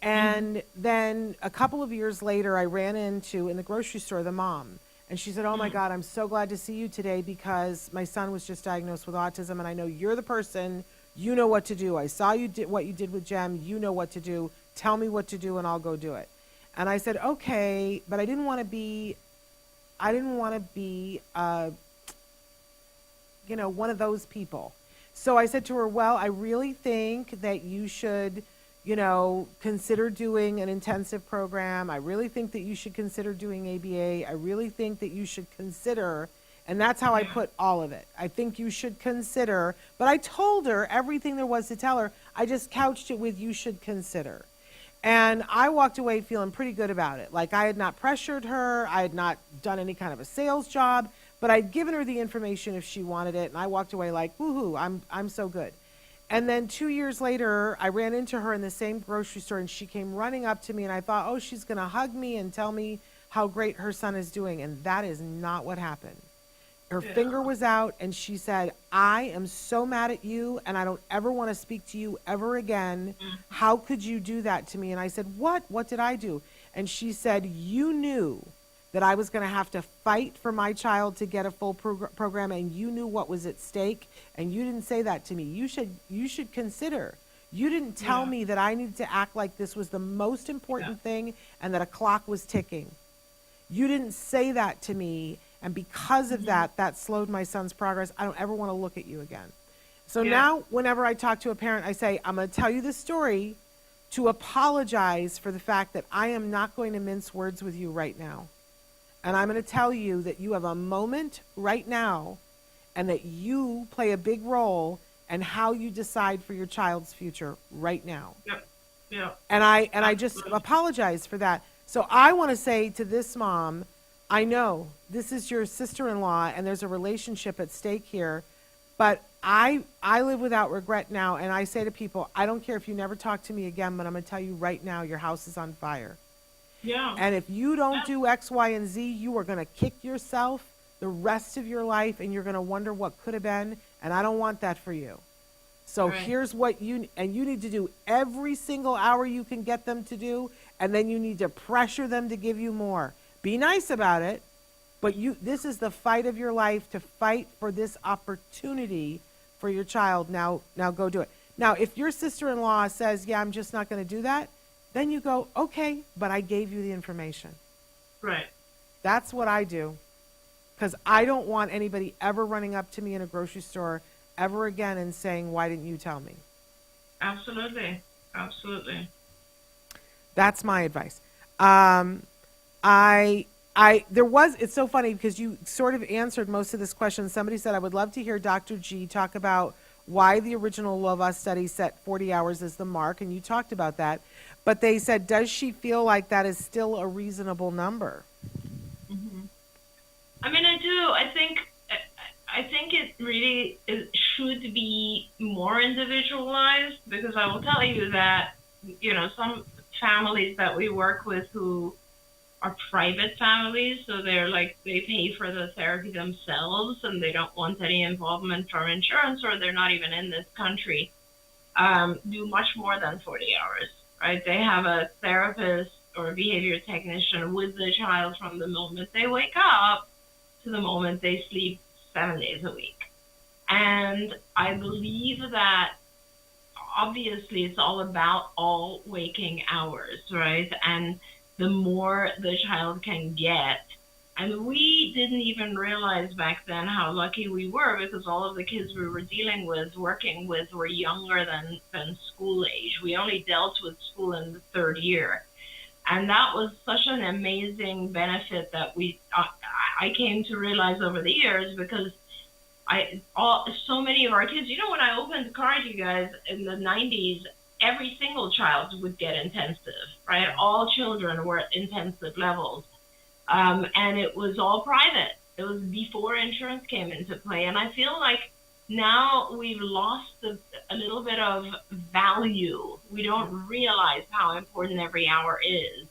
And then a couple of years later, I ran into, in the grocery store, the mom. And she said, "Oh my God, I'm so glad to see you today because my son was just diagnosed with autism, and I know you're the person, you know what to do. I saw what you did with Jem, you know what to do. Tell me what to do and I'll go do it." And I said, "Okay," but I didn't want to be, one of those people. So I said to her, "Well, I really think that you should, consider doing an intensive program. I really think that you should consider doing ABA. I really think that you should consider," and that's how I put all of it. I think you should consider, but I told her everything there was to tell her. I just couched it with "you should consider." And I walked away feeling pretty good about it. Like I had not pressured her. I had not done any kind of a sales job, but I'd given her the information if she wanted it. And I walked away like, woohoo, I'm so good. And then 2 years later, I ran into her in the same grocery store, and she came running up to me, and I thought, oh, she's going to hug me and tell me how great her son is doing. And that is not what happened. Her finger was out, and she said, "I am so mad at you, and I don't ever want to speak to you ever again. How could you do that to me?" And I said, "What? What did I do?" And she said, "You knew that I was going to have to fight for my child to get a full program, and you knew what was at stake, and you didn't say that to me. You should consider. You didn't tell me that I needed to act like this was the most important thing and that a clock was ticking. You didn't say that to me, and because of that slowed my son's progress. I don't ever want to look at you again." So now whenever I talk to a parent, I say, "I'm going to tell you this story to apologize for the fact that I am not going to mince words with you right now. And I'm going to tell you that you have a moment right now and that you play a big role in how you decide for your child's future right now." And I just apologize for that. So I want to say to this mom, I know this is your sister-in-law and there's a relationship at stake here, but I live without regret now, and I say to people, I don't care if you never talk to me again, but I'm going to tell you right now, your house is on fire. And if you don't do X, Y, and Z, you are going to kick yourself the rest of your life, and you're going to wonder what could have been, and I don't want that for you. So here's what you need to do every single hour you can get them to do, and then you need to pressure them to give you more. Be nice about it, but this is the fight of your life, to fight for this opportunity for your child. Now go do it. Now, if your sister-in-law says, "Yeah, I'm just not going to do that," then you go, "Okay, but I gave you the information." Right. That's what I do. because I don't want anybody ever running up to me in a grocery store ever again and saying, why didn't you tell me? Absolutely. Absolutely. That's my advice. It's so funny because you sort of answered most of this question. Somebody said, I would love to hear Dr. G talk about why the original Lova study set 40 hours as the mark, and you talked about that. But they said, does she feel like that is still a reasonable number? I mean, I do. I think it really should be more individualized, because I will tell you that, you know, some families that we work with who are private families, so they're like, they pay for the therapy themselves and they don't want any involvement from insurance, or they're not even in this country, do much more than 40 hours, right? They have a therapist or a behavior technician with the child from the moment they wake up to the moment they sleep 7 days a week. And I believe that obviously it's all about all waking hours, right? And the more the child can get. And we didn't even realize back then how lucky we were, because all of the kids we were dealing with, working with, were younger than school age. We only dealt with school in the third year. And that was such an amazing benefit that I came to realize over the years, because so many of our kids, you know, when I opened the card, you guys, in the 90s, every single child would get intensive, right? All children were at intensive levels. And it was all private. It was before insurance came into play. And I feel like now we've lost a little bit of value. We don't realize how important every hour is.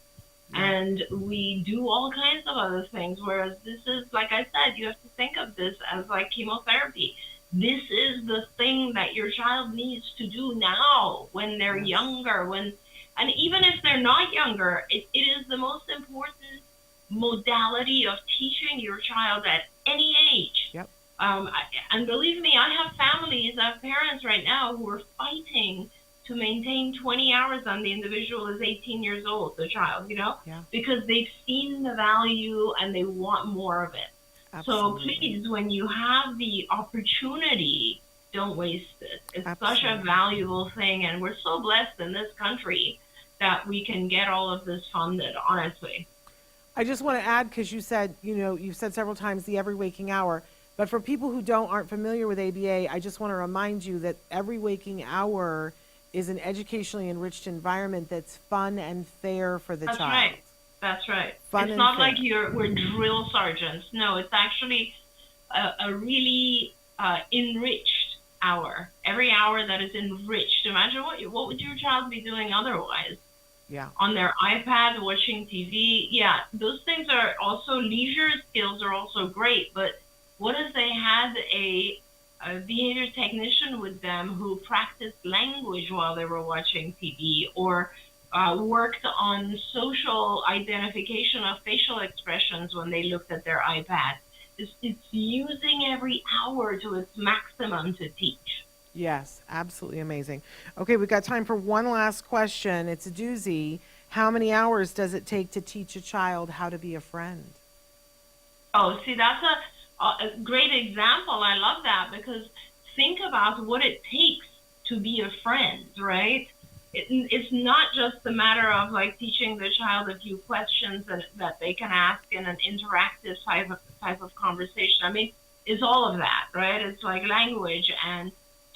And we do all kinds of other things, whereas this is, like I said, you have to think of this as like chemotherapy. This is the thing that your child needs to do now when they're younger, and even if they're not younger, it is the most important modality of teaching your child at any age. Yep. And believe me, I have families, I have parents right now who are fighting to maintain 20 hours on the individual is 18 years old, the child, you know, because they've seen the value and they want more of it. Absolutely. So please, when you have the opportunity, don't waste it. It's such a valuable thing, and we're so blessed in this country that we can get all of this funded, honestly. I just want to add, because you said, you know, you've said several times the every waking hour, but for people who aren't familiar with ABA, I just want to remind you that every waking hour is an educationally enriched environment that's fun and fair for the child. Right. That's right. Fun it's not fair. like we're drill sergeants. No, it's actually a really enriched hour. Every hour that is enriched. Imagine what would your child be doing otherwise? Yeah. On their iPad, watching TV. Yeah, those things are also, leisure skills are also great. But what if they had a behavior technician with them who practiced language while they were watching TV, or worked on social identification of facial expressions when they looked at their iPad? It's using every hour to its maximum to teach. Yes, absolutely amazing. Okay, we've got time for one last question. It's a doozy. How many hours does it take to teach a child how to be a friend? Oh, see, that's a great example. I love that, because think about what it takes to be a friend, right? It's not just a matter of like teaching the child a few questions that they can ask in an interactive type of conversation. I mean, it's all of that, right? It's like language and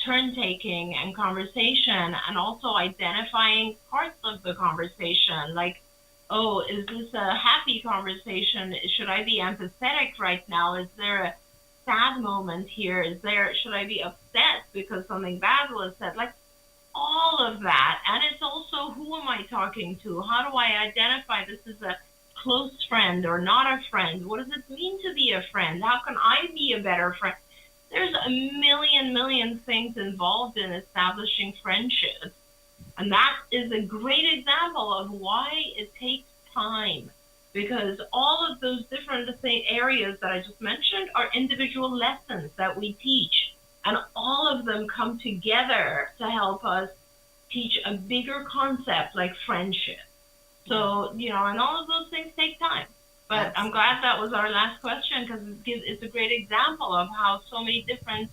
turn taking and conversation, and also identifying parts of the conversation, like, oh, is this a happy conversation? Should I be empathetic right now? Is there a sad moment here? Should I be upset because something bad was said? Like, all of that. And it's also, who am I talking to? How do I identify this as a close friend or not a friend? What does it mean to be a friend? How can I be a better friend? There's a million things involved in establishing friendships. And that is a great example of why it takes time, because all of those different areas that I just mentioned are individual lessons that we teach, and all of them come together to help us teach a bigger concept like friendship. So, you know, and all of those things take time. But I'm glad that was our last question because it's a great example of how so many different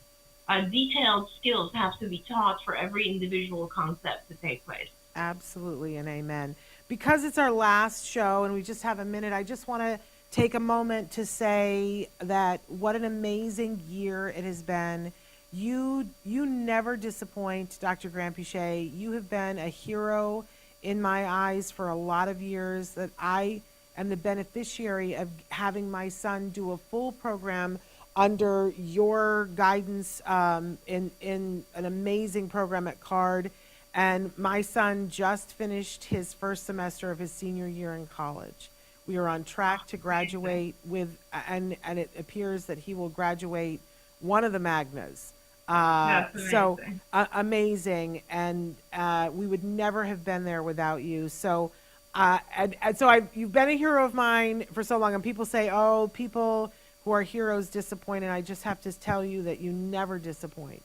detailed skills have to be taught for every individual concept to take place. Absolutely, and amen. Because it's our last show and we just have a minute, I just want to take a moment to say that what an amazing year it has been. You never disappoint, Dr. Granpesheh. You have been a hero in my eyes for a lot of years, that I am the beneficiary of having my son do a full program under your guidance in an amazing program at CARD. And my son just finished his first semester of his senior year in college. We are on track to graduate with, and it appears that he will graduate one of the magnas. So amazing, and we would never have been there without you. So, you've been a hero of mine for so long, and people say, "Oh, people who are heroes disappoint," and I just have to tell you that you never disappoint.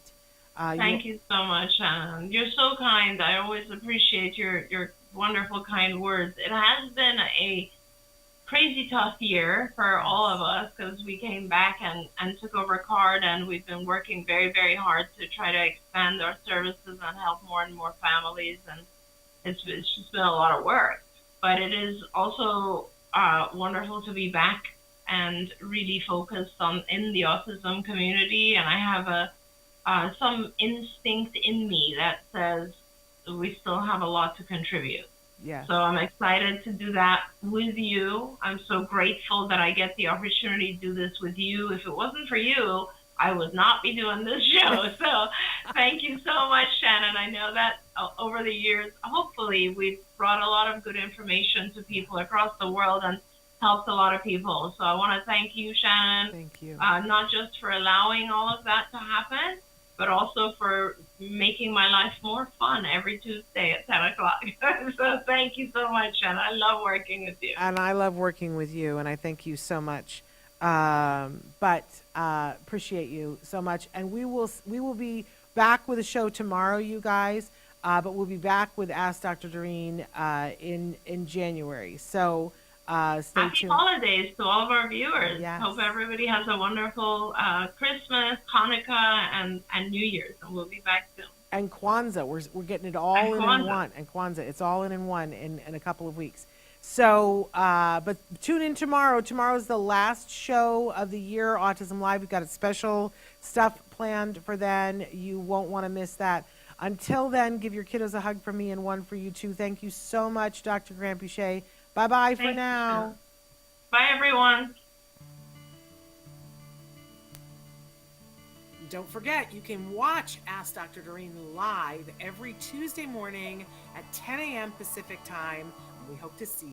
Thank you so much, Shannon. You're so kind. I always appreciate your wonderful, kind words. It has been a crazy tough year for all of us because we came back and took over CARD, and we've been working very, very hard to try to expand our services and help more and more families, and it's just been a lot of work. But it is also wonderful to be back and really focused on in the autism community, and I have some instinct in me that says we still have a lot to contribute. Yes. So I'm excited to do that with you. I'm so grateful that I get the opportunity to do this with you. If it wasn't for you, I would not be doing this show. So thank you so much, Shannon. I know that over the years, hopefully we've brought a lot of good information to people across the world and helped a lot of people. So I want to thank you, Shannon. Thank you. Not just for allowing all of that to happen, but also for making my life more fun every Tuesday at 10 o'clock. So thank you so much, and I love working with you. And I love working with you, and I thank you so much. Appreciate you so much. And we will be back with a show tomorrow, you guys, but we'll be back with Ask Dr. Doreen in January. So stay Happy tuned. holidays to all of our viewers. Yes. Hope everybody has a wonderful Christmas, Hanukkah, and New Year's, and we'll be back soon. And Kwanzaa, we're getting it all And in Kwanzaa. one. And Kwanzaa, it's all in one in a couple of weeks. So, but tune in tomorrow. Tomorrow's the last show of the year, Autism Live. We've got special stuff planned for then. You won't want to miss that. Until then, give your kiddos a hug from me and one for you too. Thank you so much, Dr. Granpesheh. Bye-bye for now. Bye, everyone. Don't forget, you can watch Ask Dr. Doreen live every Tuesday morning at 10 a.m. Pacific time. We hope to see you.